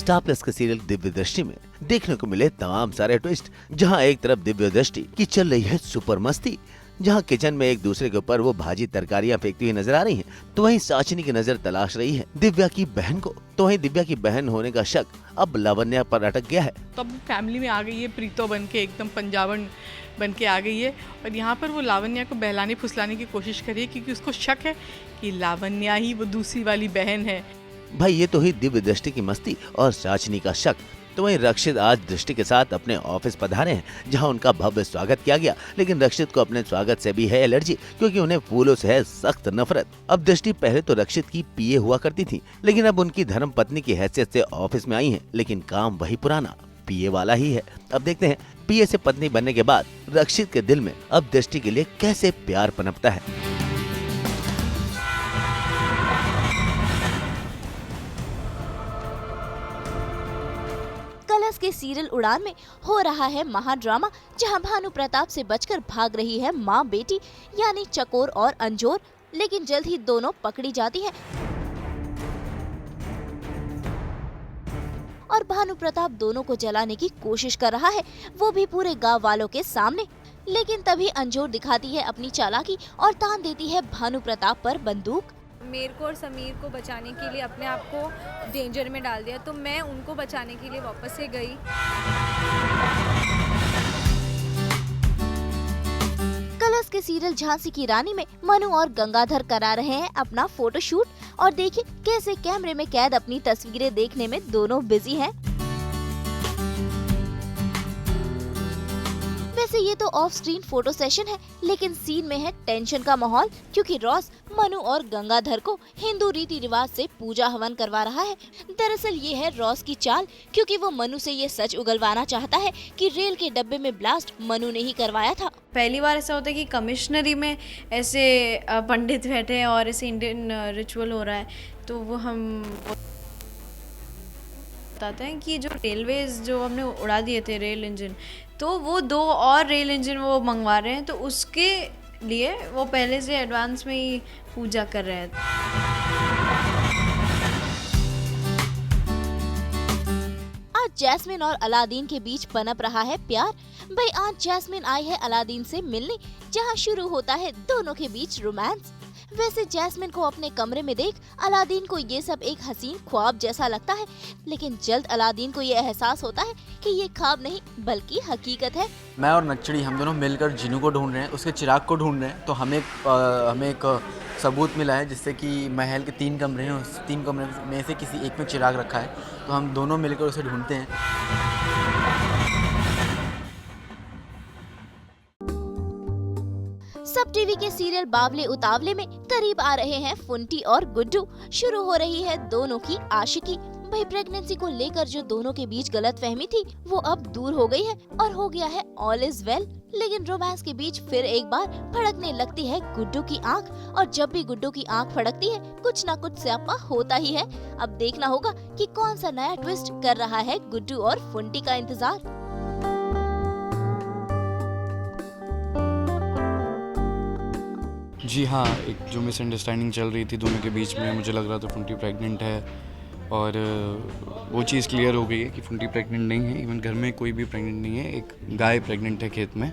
Star plus के serial Divya दृष्टि में देखने को मिले तमाम सारे ट्विस्ट, जहां एक तरफ दिव्य दृष्टि की चल रही है सुपर मस्ती, जहां किचन में एक दूसरे के ऊपर वो भाजी तरकारियां फेंकती हुई नजर आ रही हैं, तो वहीं साचिनी की नजर तलाश रही है दिव्या की बहन को। तो वहीं दिव्या की बहन होने का शक अब लावण्या पर अटक गया है। तो अब फैमिली में आ गई है, प्रीतो बन के एकदम पंजाबन बन के आ गई है और यहाँ पर वो लावण्या को बहलाने फुसलाने की कोशिश कर रही है, क्योंकि उसको शक है कि लावण्या ही वो दूसरी वाली बहन है। भाई ये तो ही दिव्य दृष्टि की मस्ती और साचिनी का शक। तो वहीं रक्षित आज दृष्टि के साथ अपने ऑफिस पधारे हैं, जहां उनका भव्य स्वागत किया गया। लेकिन रक्षित को अपने स्वागत से भी है एलर्जी, क्योंकि उन्हें फूलों से है सख्त नफरत। अब दृष्टि पहले तो रक्षित की पीए हुआ करती थी, लेकिन अब उनकी धर्म पत्नी की हैसियत से ऑफिस में आई है, लेकिन काम वही पुराना पीए वाला ही है। अब देखते हैं पीए से पत्नी बनने के बाद रक्षित के दिल में अब दृष्टि के लिए कैसे प्यार पनपता है। कलर्स के सीरियल उड़ान में हो रहा है महाड्रामा, जहां भानु प्रताप से बचकर भाग रही है माँ बेटी यानी चकोर और अंजोर, लेकिन जल्द ही दोनों पकड़ी जाती हैं और भानु प्रताप दोनों को जलाने की कोशिश कर रहा है, वो भी पूरे गांव वालों के सामने। लेकिन तभी अंजोर दिखाती है अपनी चालाकी और तान देती है भानु प्रताप पर बंदूक। मेरे को और समीर को बचाने के लिए अपने आप को डेंजर में डाल दिया, तो मैं उनको बचाने के लिए वापस से गई। कलर्स के सीरियल झांसी की रानी में मनु और गंगाधर करा रहे हैं अपना फोटोशूट और देखिए कैसे कैमरे में कैद अपनी तस्वीरें देखने में दोनों बिजी हैं। वैसे ये तो ऑफ स्क्रीन फोटो सेशन है, लेकिन सीन में है टेंशन का माहौल, क्योंकि रॉस मनु और गंगाधर को हिंदू रीति रिवाज से पूजा हवन करवा रहा है। दरअसल ये है रॉस की चाल, क्योंकि वो मनु से ये सच उगलवाना चाहता है कि रेल के डब्बे में ब्लास्ट मनु ने ही करवाया था। पहली बार ऐसा होता है कि कमिश्नरी में ऐसे पंडित बैठे हैं और ऐसे इंडियन रिचुअल हो रहा है, तो वो हम बताते हैं कि जो रेलवेज जो हमने उड़ा दिए थे रेल इंजन, तो वो 2 और रेल इंजन वो मंगवा रहे हैं, तो उसके लिए वो पहले से एडवांस में ही पूजा कर रहे हैं। आज जैस्मिन और अलादीन के बीच पनप रहा है प्यार। भाई आज जैस्मिन आई है अलादीन से मिलने, जहां शुरू होता है दोनों के बीच रोमांस। वैसे जैस्मिन को अपने कमरे में देख अलादीन को ये सब एक हसीन ख्वाब जैसा लगता है, लेकिन जल्द अलादीन को ये एहसास होता है कि ये ख्वाब नहीं बल्कि हकीकत है। मैं और नक्चड़ी हम दोनों मिलकर जिनू को ढूंढ रहे हैं, उसके चिराग को ढूंढ रहे हैं। तो हमें एक सबूत मिला है, जिससे कि महल के 3 कमरे हैं, उस 3 कमरे में से किसी एक में चिराग रखा है, तो हम दोनों मिलकर उसे ढूंढते हैं। सब टीवी के सीरियल बावले उतावले में करीब आ रहे हैं फुंटी और गुड्डू। शुरू हो रही है दोनों की आशिकी। भाई प्रेगनेंसी को लेकर जो दोनों के बीच गलतफहमी थी वो अब दूर हो गई है और हो गया है ऑल इज वेल। लेकिन रोमांस के बीच फिर एक बार फड़कने लगती है गुड्डू की आंख, और जब भी गुड्डू की आंख फड़कती है कुछ न कुछ स्यापा होता ही है। अब देखना होगा कि कौन सा नया ट्विस्ट कर रहा है गुड्डू और फुंटी का इंतजार। जी हाँ, एक जो मिसअंडरस्टैंडिंग चल रही थी दोनों के बीच में, मुझे लग रहा था फुंटी प्रेग्नेंट है, और वो चीज़ क्लियर हो गई है कि फुंटी प्रेग्नेंट नहीं है। इवन घर में कोई भी प्रेग्नेंट नहीं है, एक गाय प्रेग्नेंट है खेत में।